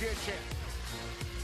Championship.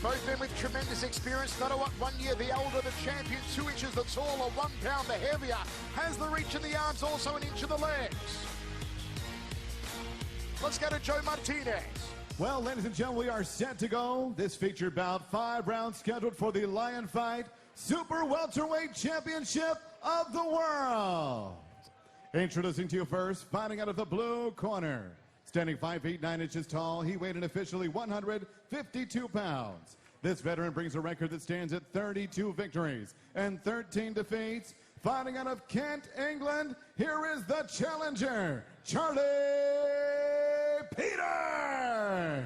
Both men with tremendous experience. Nattawut 1 year the older, the champion 2 inches the taller, 1 pound the heavier. Has the reach in the arms, also an inch in the legs. Let's go to Joe Martinez. Well, ladies and gentlemen, we are set to go. This featured bout, 5 rounds scheduled for the Lion Fight Super Welterweight Championship of the World. Introducing to you first, fighting out of the blue corner. Standing 5 feet 9 inches tall, he weighed an officially 152 pounds. This veteran brings a record that stands at 32 victories and 13 defeats. Fighting out of Kent, England, here is the challenger, Charlie Peters.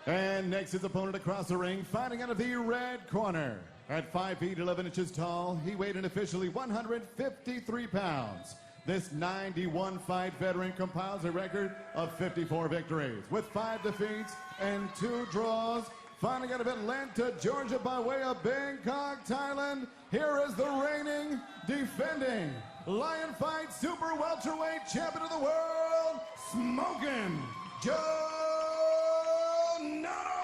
And next his opponent across the ring, fighting out of the red corner. At 5 feet 11 inches tall, he weighed an officially 153 pounds. This 91-fight veteran compiles a record of 54 victories with 5 defeats and 2 draws. Fighting out of Atlanta, Georgia by way of Bangkok, Thailand, here is the reigning, defending Lion Fight Super Welterweight Champion of the World, Smokin' Jo Nattawut.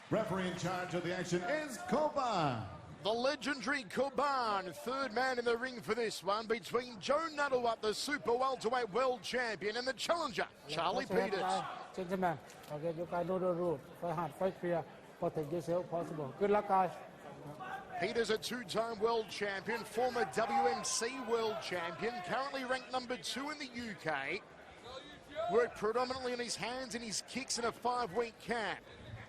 Referee in charge of the action is Koba. The legendary Kuban, third man in the ring for this one, between Jo Nattawut, the Super Welterweight World Champion, and the challenger, Charlie Peters. Gentlemen, okay, you guys know the rule. Fight hard, fight clear, protect yourself possible. Good luck, guys. Peters, a 2-time world champion, former WMC world champion, currently ranked number 2 in the UK. Worked predominantly on his hands and his kicks in a 5-week camp.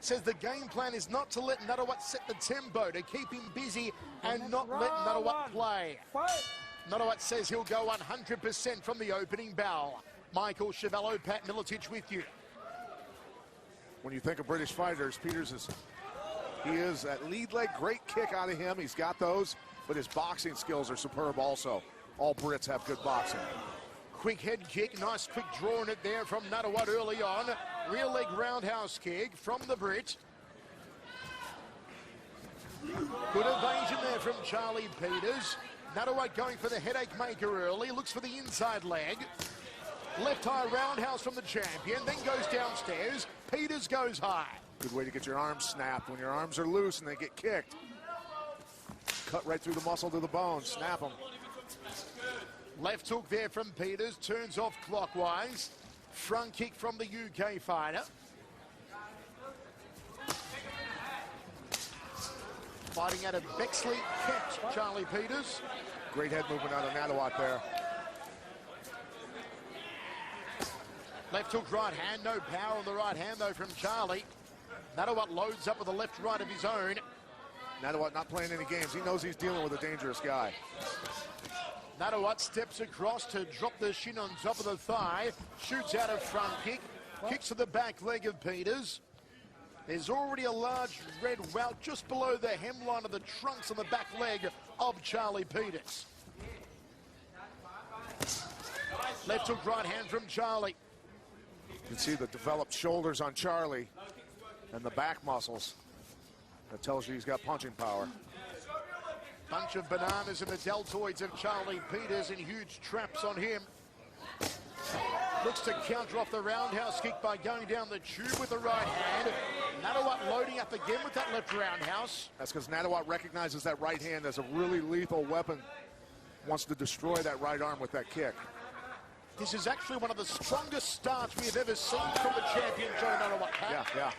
Says the game plan is not to let Nattawut set the tempo, to keep him busy and not let Nattawut play. Nattawut says he'll go 100% from the opening bell. Michael Chevello, Pat Miletich with you. When you think of British fighters, Peters is at lead leg, great kick out of him. He's got those, but his boxing skills are superb also. All Brits have good boxing. Quick head kick, nice quick draw in it there from Nattawut early on. Rear leg roundhouse kick from the Brit. Good evasion there from Charlie Peters. Nattawut going for the headache maker early, looks for the inside leg. Left high roundhouse from the champion, then goes downstairs. Peters goes high. Good way to get your arms snapped. When your arms are loose and they get kicked, cut right through the muscle to the bone, snap them. Left hook there from Peters, turns off clockwise. Front kick from the UK fighter. Fighting out of Bexley, Kent, Charlie Peters. Great head movement out of Nattawut there. Left hook, right hand, no power on the right hand though from Charlie. Nattawut loads up with a left right of his own. Nattawut not playing any games. He knows he's dealing with a dangerous guy. Nattawut steps across to drop the shin on top of the thigh, shoots out a front kick, kicks to the back leg of Peters. There's already a large red welt just below the hemline of the trunks on the back leg of Charlie Peters. Left hook, right hand from Charlie. You can see the developed shoulders on Charlie and the back muscles. That tells you he's got punching power. Bunch of bananas in the deltoids of Charlie Peters and huge traps on him. Looks to counter off the roundhouse kick by going down the tube with the right hand. Nattawut loading up again with that left roundhouse. That's because Nattawut recognizes that right hand as a really lethal weapon. Wants to destroy that right arm with that kick. This is actually one of the strongest starts we have ever seen from the champion, Jo Nattawut. Yeah.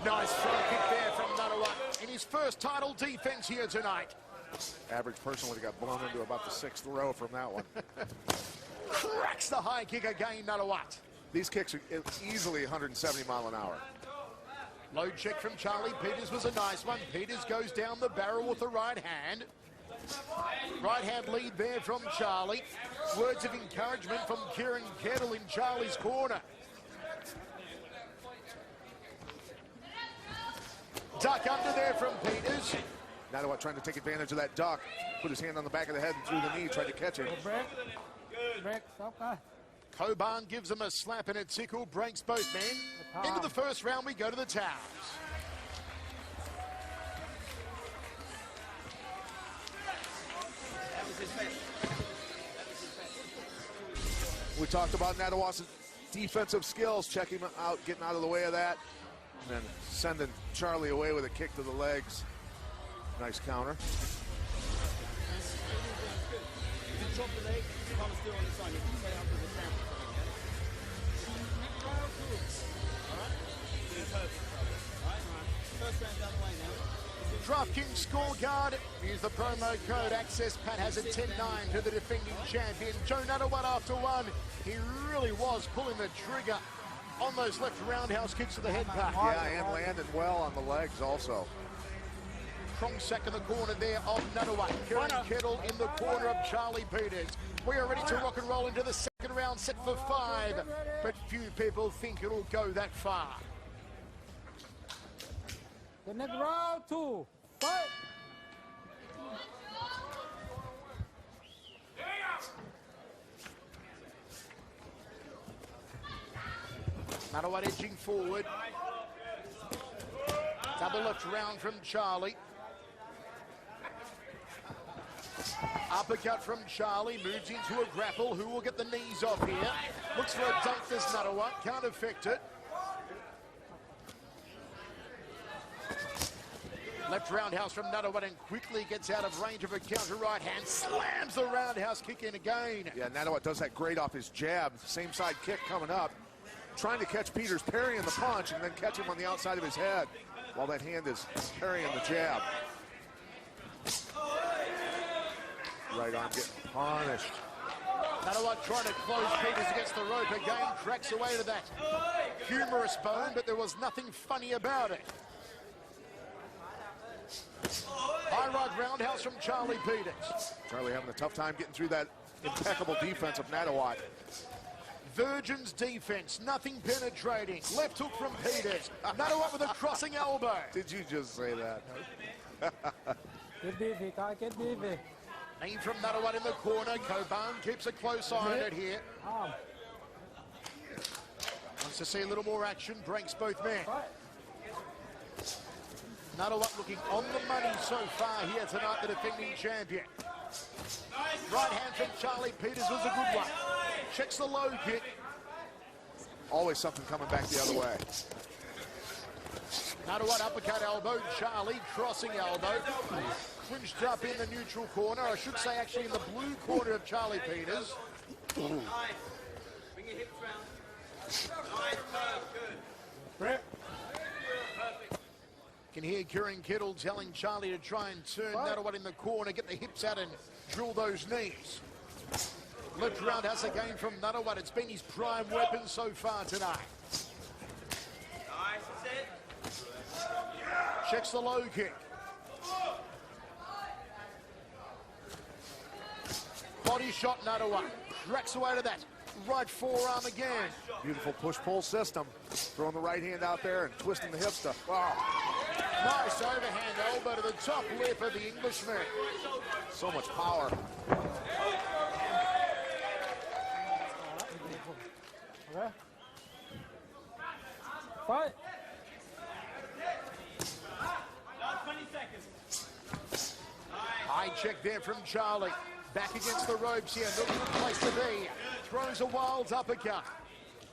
Nice front kick there from Nattawut in his first title defense here tonight. Average person would have got blown into about the 6th row from that one. Cracks the high kick again, Nattawut. These kicks are easily 170 mile an hour. Low check from Charlie Peters was a nice one. Peters goes down the barrel with the right hand. Right hand lead there from Charlie. Words of encouragement from Kieran Kettle in Charlie's corner. Duck under there from Peters. Nattawut trying to take advantage of that duck. Put his hand on the back of the head and through the knee, tried to catch him. Break, stop, guy. Coban gives him a slap and a tickle, breaks both men. Into the first round we go to the towels. We talked about Nattawut's defensive skills, checking him out, getting out of the way of that, and then sending Charlie away with a kick to the legs. Nice counter. DraftKings scorecard. Use the promo code Access. Pat has a 10-9 to the defending champion. Jo Nattawut after one. He really was pulling the trigger on those left roundhouse kicks to the head pack. Yeah, and landed well on the legs also. Strong sack in the corner there of Nattawut. Kieran Kettle in the corner of Charlie Peters. We are ready to rock and roll into the second round, set for 5. But few people think it'll go that far. The next round, 2, fight. Nattawut edging forward. Double left round from Charlie. Uppercut from Charlie, moves into a grapple. Who will get the knees off here? Looks for a dunk, this Nattawut, can't affect it. Left roundhouse from Nattawut and quickly gets out of range of a counter right hand. Slams the roundhouse kick in again. Yeah, Nattawut does that great off his jab. Same side kick coming up. Trying to catch Peters parrying the punch and then catch him on the outside of his head while that hand is parrying the jab. Right arm getting punished. Nattawut trying to close Peters against the rope again. Cracks away to that humorous bone, but there was nothing funny about it. High right roundhouse from Charlie Peters. Charlie having a tough time getting through that impeccable defense of Nattawut. Virgin's defense, nothing penetrating. Left hook from Peters. Nattawut with a crossing elbow. Did you just say that? Get beefy, guy, get beefy. Knee from Nattawut in the corner. Coban keeps a close eye on it here. Wants to see a little more action, breaks both men. Nattawut looking on the money so far here tonight, the defending champion. Right hand from Charlie Peters was a good one. Checks the low kick. Always something coming back the other way. Nattawut uppercut elbow. Charlie crossing elbow. Clinched up in the neutral corner. I should say actually in the blue corner of Charlie Peters. Bring your hips round. Good. Can hear Kieran Kettle telling Charlie to try and turn Nattawut in the corner, get the hips out and drill those knees. Left roundhouse again from Nattawut. It's been his prime weapon so far tonight. Nice, that's it. Checks the low kick. Body shot Nattawut. Cracks away to that. Right forearm again. Beautiful push-pull system. Throwing the right hand out there and twisting the hips to... Wow. Nice overhand elbow to the top lip of the Englishman. So much power. Okay. Fight. Last 20 seconds. High check there from Charlie. Back against the ropes here. Not a good place to be. Throws a wild uppercut.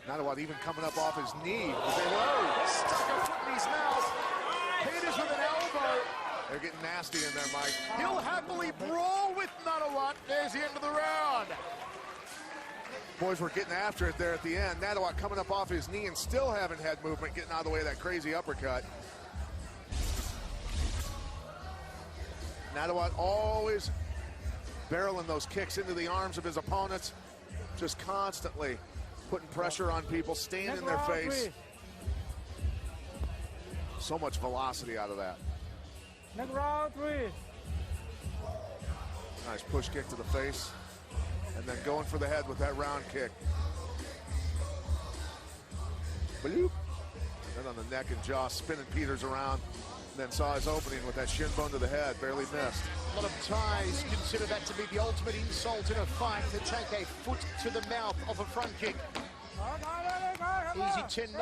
Nattawut even coming up off his knee. Whoa, stuck a foot in his mouth. Peters with an elbow. They're getting nasty in there, Mike. He'll happily brawl with Nattawut. There's the end of the round. Boys were getting after it there at the end. Nattawut coming up off his knee and still having head movement, getting out of the way of that crazy uppercut. Nattawut always barreling those kicks into the arms of his opponents, just constantly putting pressure on people, staying in their face. So much velocity out of that. Next round 3. Nice push kick to the face. And then going for the head with that round kick. Bloop. Then on the neck and jaw, spinning Peters around. And then saw his opening with that shin bone to the head, barely missed. A lot of Thais consider that to be the ultimate insult in a fight, to take a foot to the mouth of a front kick. Easy 10-9,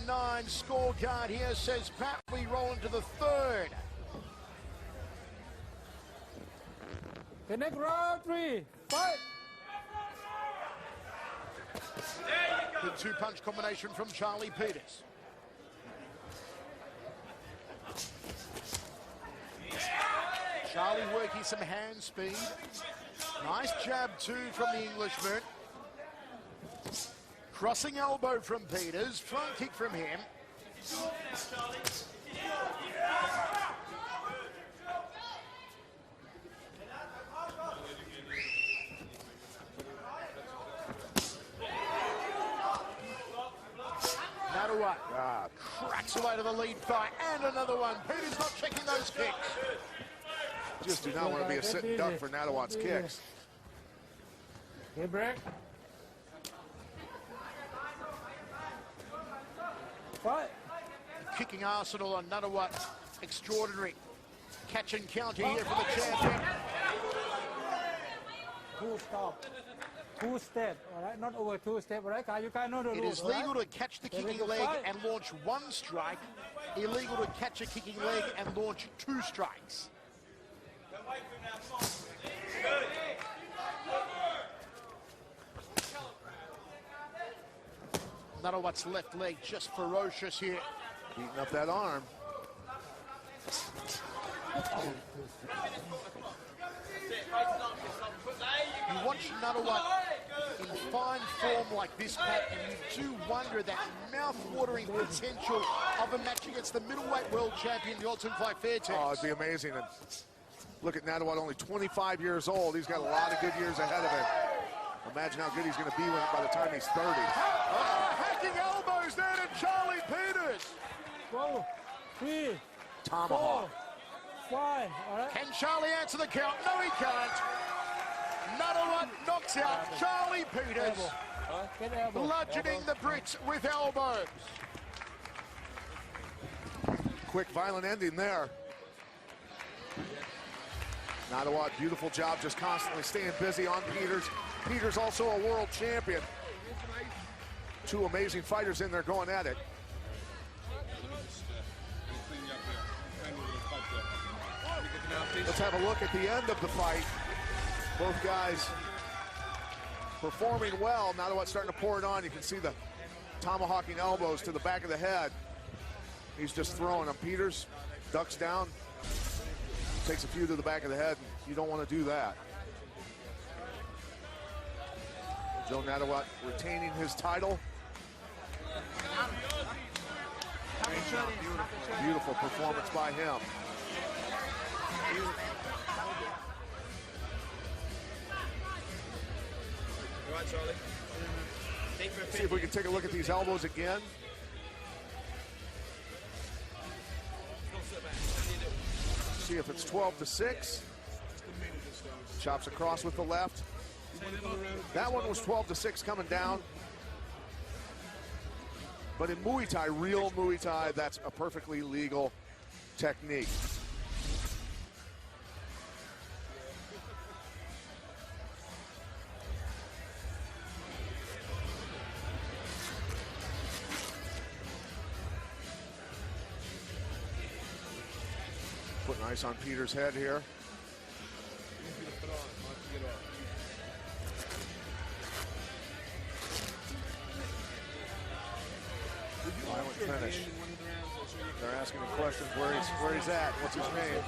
10-9. Scorecard here says Pat, we roll into the third. The next round, 3, fight. Good two-punch combination from Charlie Peters. Charlie working some hand speed. Nice jab too from the Englishman. Crossing elbow from Peters. Front kick from him. Nattawut cracks away to the lead thigh, and another one. Peters not checking those kicks. Just do not want to be a sitting duck for Nattawut's kicks. Good break. Fight. Kicking arsenal on Nattawut. Extraordinary. Catch and counter here for the champion. 2 stop. 2 step, all right? Not over 2 step, all right? You guys know the It rules, is legal right? to catch the kicking leg and launch 1 strike. Illegal to catch a kicking leg and launch 2 strikes. Nattawut's left leg just ferocious here. Beating up that arm. You watch Nattawut in fine form like this, Pat, and you do wonder that mouth-watering potential of a match against the middleweight world champion, the Ultimate Fight Fair team. Oh, it'd be amazing. And look at Nattawut, only 25 years old. He's got a lot of good years ahead of him. Imagine how good he's going to be by the time he's 30. Hacking elbows there to Charlie Peters. 2, 3, Tomahawk. 4, 5, all right? Can Charlie answer the count? No, he can't. Nattawut knocks out Charlie Peters, Get elbow. bludgeoning the Brits with elbows. Quick, violent ending there. Nattawut, beautiful job, just constantly staying busy on Peters. Peters also a world champion. 2 amazing fighters in there going at it. Let's have a look at the end of the fight. Both guys performing well. Nattawut starting to pour it on. You can see the tomahawking elbows to the back of the head. He's just throwing them. Peters ducks down, takes a few to the back of the head. You don't want to do that. Jo Nattawut retaining his title. Beautiful performance by him. All right, Charlie. See if we can take a look at these elbows again. See if it's 12-6. Chops across with the left. That one was 12-6 coming down. But in Muay Thai, real Muay Thai, that's a perfectly legal technique. Putting ice on Peters' head here. Violent finish. They're asking him questions where he's at, what's his name.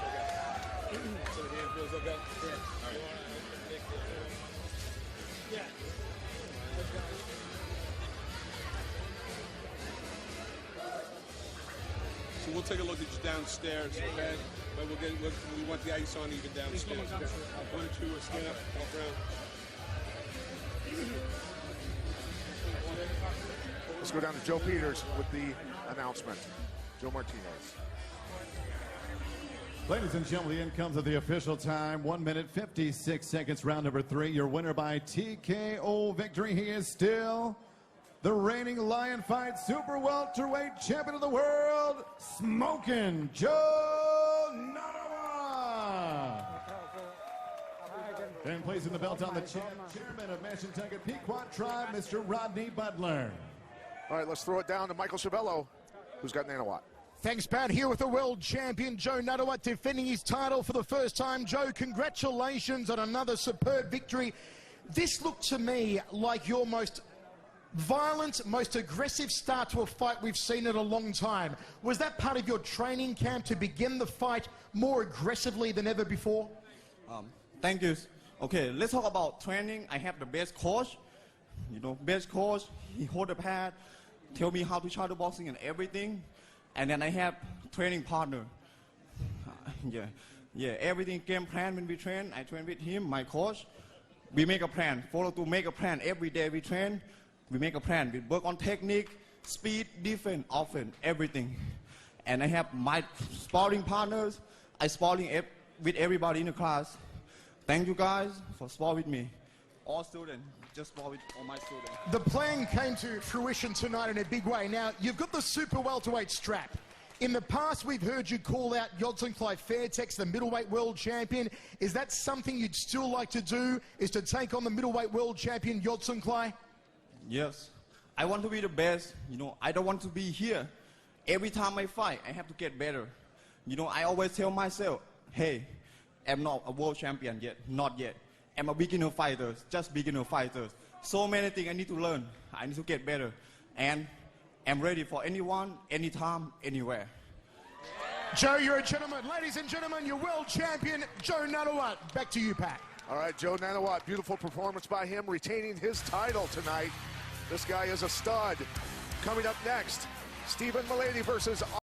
So we'll take a look at you downstairs, okay? But we want the ice on even downstairs. 1, 2, stand up, walk around. Let's go down to Joe Peters with the announcement. Joe Martinez. Ladies and gentlemen, the end comes of the official time. 1 minute, 56 seconds, round number 3. Your winner by TKO victory. He is still the reigning Lion Fight Super Welterweight Champion of the World, Smokin' Jo Nattawut. And placing the belt on the chairman of Mashantucket Pequot Tribe, Mr. Rodney Butler. All right, let's throw it down to Michael Ciavello, who's got Nattawut. Thanks, Pat. Here with the world champion, Jo Nattawut, defending his title for the first time. Joe, congratulations on another superb victory. This looked to me like your most violent, most aggressive start to a fight we've seen in a long time. Was that part of your training camp to begin the fight more aggressively than ever before? Thank you. Okay, let's talk about training. I have the best coach. You know, best coach. He hold the pad, tell me how to shadow boxing and everything. And then I have training partner. Everything game plan when we train. I train with him, my coach. We make a plan. Follow to make a plan every day. We train. We make a plan. We work on technique, speed, defense, offense, everything. And I have my sparring partners. I sparring with everybody in the class. Thank you guys for spar with me. All students, just spar with all my students. The plan came to fruition tonight in a big way. Now, you've got the super welterweight strap. In the past, we've heard you call out Yodsanklai Fairtex, the middleweight world champion. Is that something you'd still like to do, is to take on the middleweight world champion Yodsanklai? Yes. I want to be the best. You know, I don't want to be here. Every time I fight, I have to get better. You know, I always tell myself, hey, I'm not a world champion yet, not yet. I'm a beginner fighter, just beginner fighters. So many things I need to learn. I need to get better. And I'm ready for anyone, anytime, anywhere. Joe, you're a gentleman. Ladies and gentlemen, your world champion, Jo Nattawut. Back to you, Pat. All right, Jo Nattawut, beautiful performance by him, retaining his title tonight. This guy is a stud. Coming up next, Stephen Milady versus